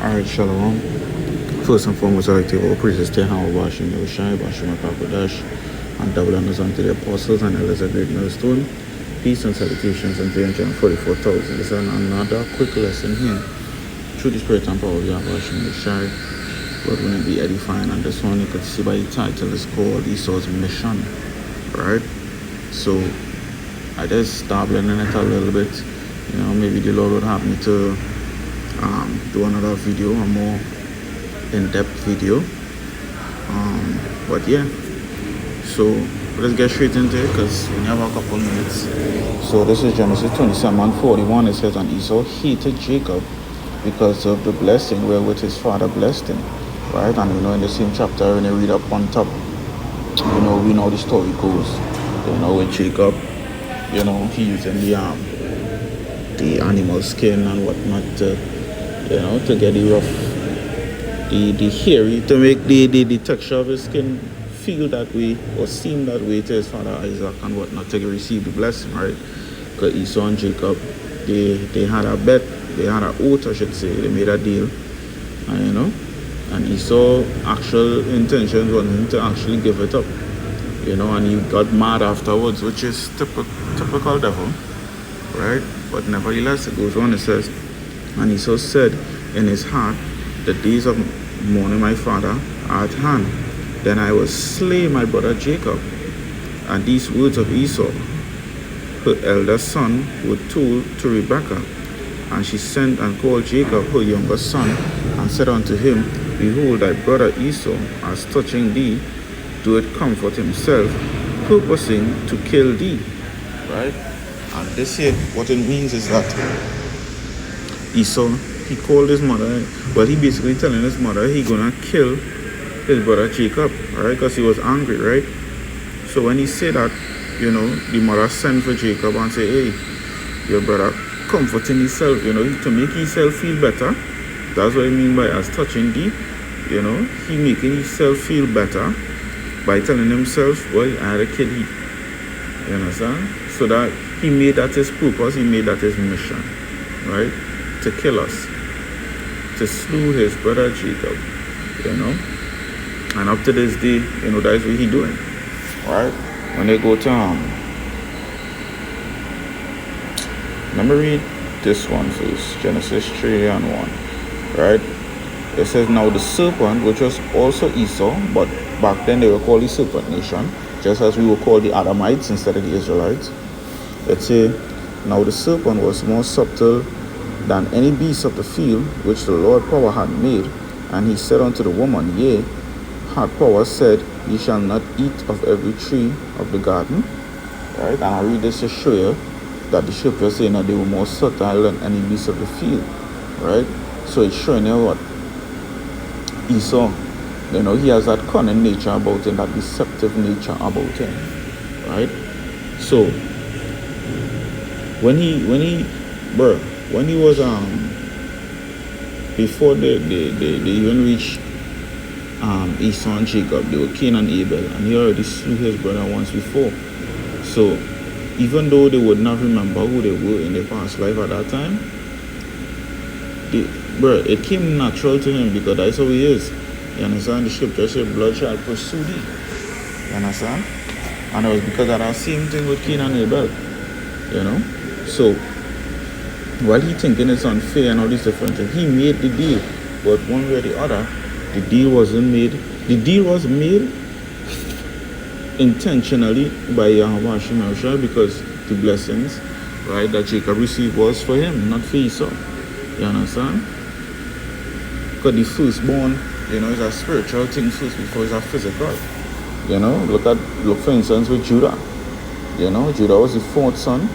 Alright, Shalom. First and foremost, I'd like to give all praises to Yahweh Bashim Yahushai, Bashim Akakodash, and double honors unto the apostles and elders of great millstone. Peace and salutations unto 344,000. This is another quick lesson here. Through the spirit and power of Yahweh Bashim Yahushai, God will be edifying. And this one you could see by the title is called Esau's Mission. Right? So, I just dabbling in it a little bit. You know, maybe the Lord would have me to do another video, a more in-depth video, but yeah, so let's get straight into it because we have a couple minutes. So this is Genesis 27:41. It says, and Esau hated Jacob because of the blessing wherewith his father blessed him, right? And you know, in the same chapter when you read up on top, you know, we know the story goes, you know, with Jacob, you know, he using the animal skin and whatnot to, you know, to get the rough, the hairy, to make the texture of his skin feel that way or seem that way to his father Isaac and whatnot to receive the blessing, right? Because Esau and Jacob, they had a bet, they had an oath, I should say, they made a deal, and you know, and Esau's actual intentions was him to actually give it up, you know, and he got mad afterwards, which is typical devil, right? But nevertheless, it goes on, it says, and Esau said in his heart, the days of mourning my father are at hand. Then I will slay my brother Jacob. And these words of Esau, her elder son, were told to Rebekah. And she sent and called Jacob, her younger son, and said unto him, behold, thy brother Esau, as touching thee, doeth comfort himself, purposing to kill thee. Right? And this here, what it means is that Esau, he called his mother, well, he basically telling his mother he gonna kill his brother Jacob, right? Because he was angry, right? So when he said that, you know, the mother sent for Jacob and say, hey, your brother comforting himself, you know, to make himself feel better. That's what I mean by as touching thee, you know, he making himself feel better by telling himself, well, I had a kid, you understand? So that he made that his purpose, he made that his mission, right? To kill us, to slew his brother Jacob, you know. And up to this day, you know, that's what he doing, right? When they go to let me read this one first, Genesis 3:1, right? It says, now the serpent, which was also Esau, but back then they were called the serpent nation, just as we were called the Adamites instead of the Israelites. Let's say, now the serpent was more subtle than any beast of the field which the Lord power had made. And he said unto the woman, yea, had power said, ye shall not eat of every tree of the garden. Right? And I read this to show you that the scripture saying that they were more subtle than any beast of the field. Right? So it's showing you what Esau, you know, he has that cunning nature about him, that deceptive nature about him. Right? So when he was before they even reached Esau and Jacob, they were Cain and Abel, and he already slew his brother once before. So even though they would not remember who they were in their past life at that time, it came natural to him because that's how he is. You understand? The scripture says, blood shall pursue thee. You understand? And it was because of that same thing with Cain and Abel. You know? So while he thinking it's unfair and all these different things, he made the deal. But one way or the other, the deal wasn't made. The deal was made intentionally by Yahweh Shemashah because the blessings, right, that Jacob received was for him, not for Esau. You understand? Because the firstborn, you know, is a spiritual thing first before it's a physical. You know, look for instance with Judah. You know, Judah was the fourth son.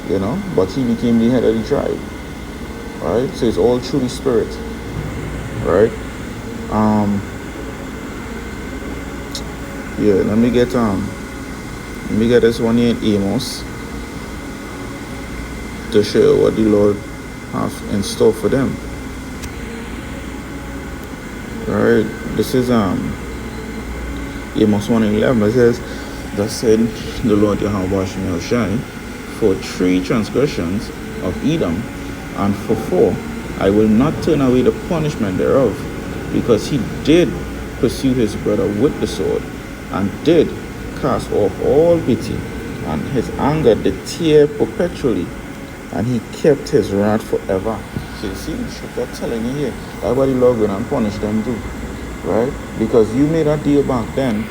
You know, but he became the head of the tribe, right? So it's all through the spirit, right? Yeah, let me get this one here in Amos to show what the Lord have in store for them. Right? This is Amos 1:11. It says, thus said the Lord Yahweh Shemashah, for 3 transgressions of Edom, and for 4 I will not turn away the punishment thereof, because he did pursue his brother with the sword, and did cast off all pity, and his anger did tear perpetually, and he kept his wrath forever. So you see, they're telling you here, everybody log in and punish them too, right? Because you made a deal back then,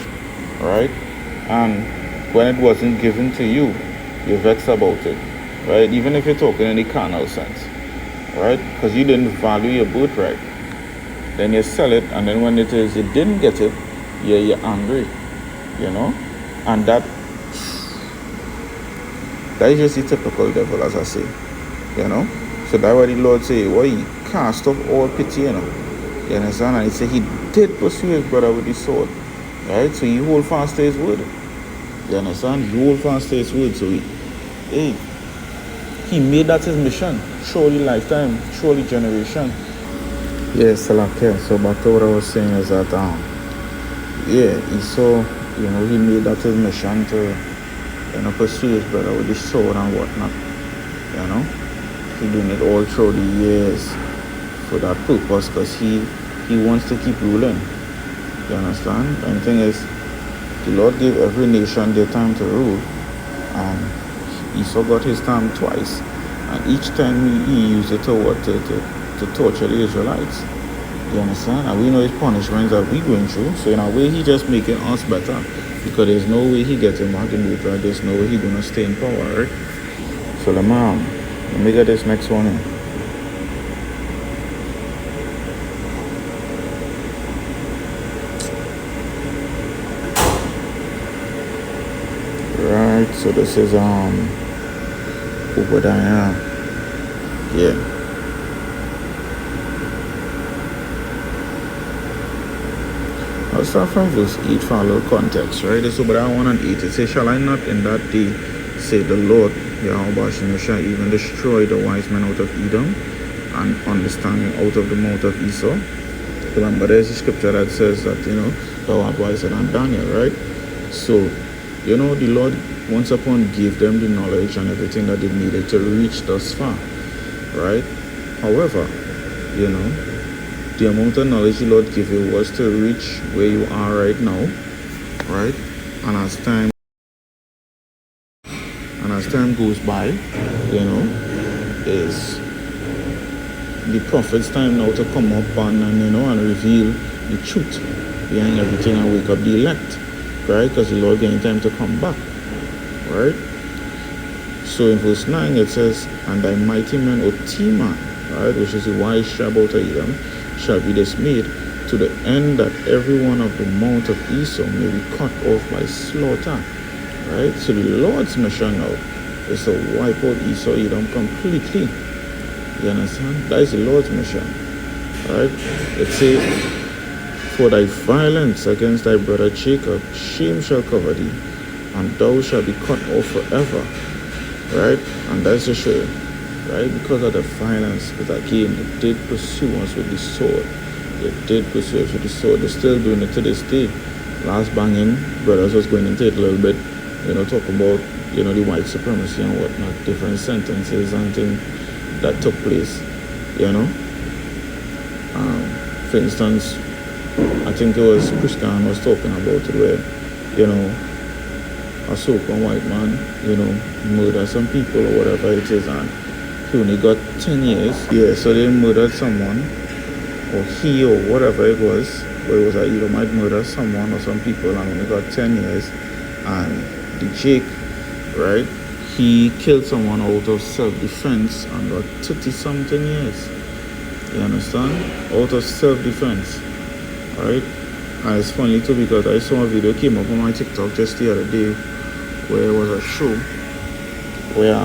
right? And when it wasn't given to you, you're vexed about it, right? Even if you're talking in the carnal sense, right? Because you didn't value your birthright. Then you sell it, and then when it is you didn't get it, you're angry, and that is just the typical devil, as I say, So that's why the Lord say, well, he cast off all pity, You understand? And he said he did pursue his brother with his sword, right? So he hold fast to his word. You understand? He hold fast to his word. So he made that his mission. Surely lifetime, surely generation. Yes, okay. So back to what I was saying is that Esau, he made that his mission to pursue his brother with his sword and whatnot. He doing it all through the years for that purpose, because he wants to keep ruling. You understand? And the thing is, the Lord gave every nation their time to rule, and Esau got his time twice, and each time he used it to torture the Israelites. You understand? And we know his punishments that we going through. So in a way, he just making us better, because there's no way he gets him back in the right? There's no way he gonna stay in power, right? So let me get this next one in. Right, so this is Obadiah. Yeah. I'll start from verse 8 for a little context, right? This is Obadiah 1 and 8. It says, shall I not in that day, say the Lord, Yahweh shall even destroy the wise men out of Edom, and understanding out of the mouth of Esau? Remember, there's a scripture that says that, thou art wiser than Daniel, right? So, the Lord once upon gave them the knowledge and everything that they needed to reach thus far, right? However, the amount of knowledge the Lord gave you was to reach where you are right now, right? And as time goes by, is the prophet's time now to come up and reveal the truth behind everything and wake up the elect, right? Because the Lord getting time to come back, right? So in verse 9 it says, and thy mighty men, O Tema, right, which is the wise tribe out of Edom, shall be dismayed, to the end that every one of the mount of Esau may be cut off by slaughter, right? So the Lord's mission now is to wipe out Esau, Edom completely. You understand? That is the Lord's mission, right? It says, for thy violence against thy brother Jacob, shame shall cover thee, and thou shalt be cut off forever, right? And that's the show, right? Because of the violence, because again, they did pursue us with the sword. They did pursue us with the sword. They're still doing it to this day. Last banging, brothers was going into it a little bit, talk about, the white supremacy and whatnot, different sentences and things that took place, For instance, I think it was Christian was talking about it where, a so-called white man, murder some people or whatever it is, and he only got 10 years. Yeah, so they murdered someone, or he or whatever it was, but it was like you might murder someone or some people and only got 10 years. And the Jake, right, he killed someone out of self-defense and got 30-something years. You understand? Out of self-defense, right? And it's funny too, because I saw a video came up on my TikTok just the other day where it was a show where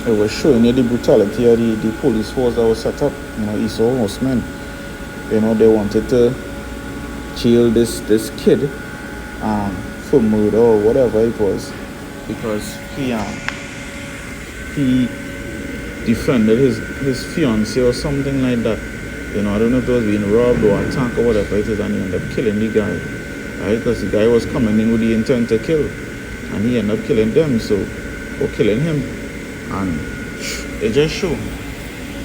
it was showing you the brutality of the police force that was set up. Esau horsemen. They wanted to jail this kid for murder or whatever it was, because he defended his fiancée or something like that. I don't know if it was being robbed or attacked or whatever it is, and he ended up killing the guy, right? Because the guy was coming in with the intent to kill, and he ended up killing them, or killing him. And it just showed,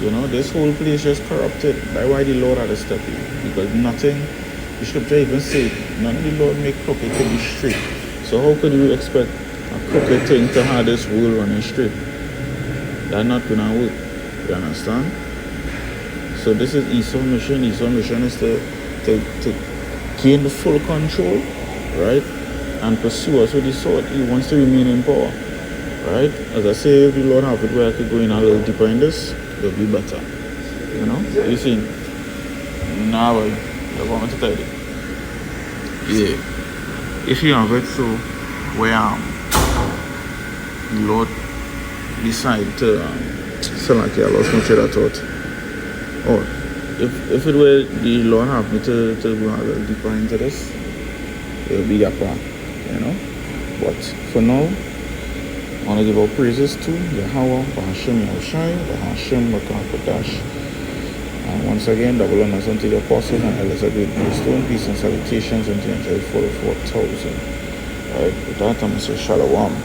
You know, this whole place just corrupted. That's why the Lord had to step in. Because nothing, the scripture even say, none of the Lord make crooked to be straight. So how could you expect a crooked thing to have this world running straight? That's not gonna work. You understand? So this is Esau's mission. Esau's mission is to gain the full control, right? And pursue us with the sword. He wants to remain in power. Right? As I say, if the Lord have it where I could go in a little deeper in this, it'll be better. You know? You see? Now I want to tell you. Yeah. If you have it so where the Lord decide to select your lost country that thought. Or if it were the Lord have me to go a little deeper into this, it'll be a plan. You know? But for now, I want to give our praises to Yahweh, Bahashim Yahushai, Bahashim Makakodash. And once again, double honors unto the apostles and elders of great millstone, peace and salutations unto the angels 44,000. Alright, with that I'm going to say Shalom.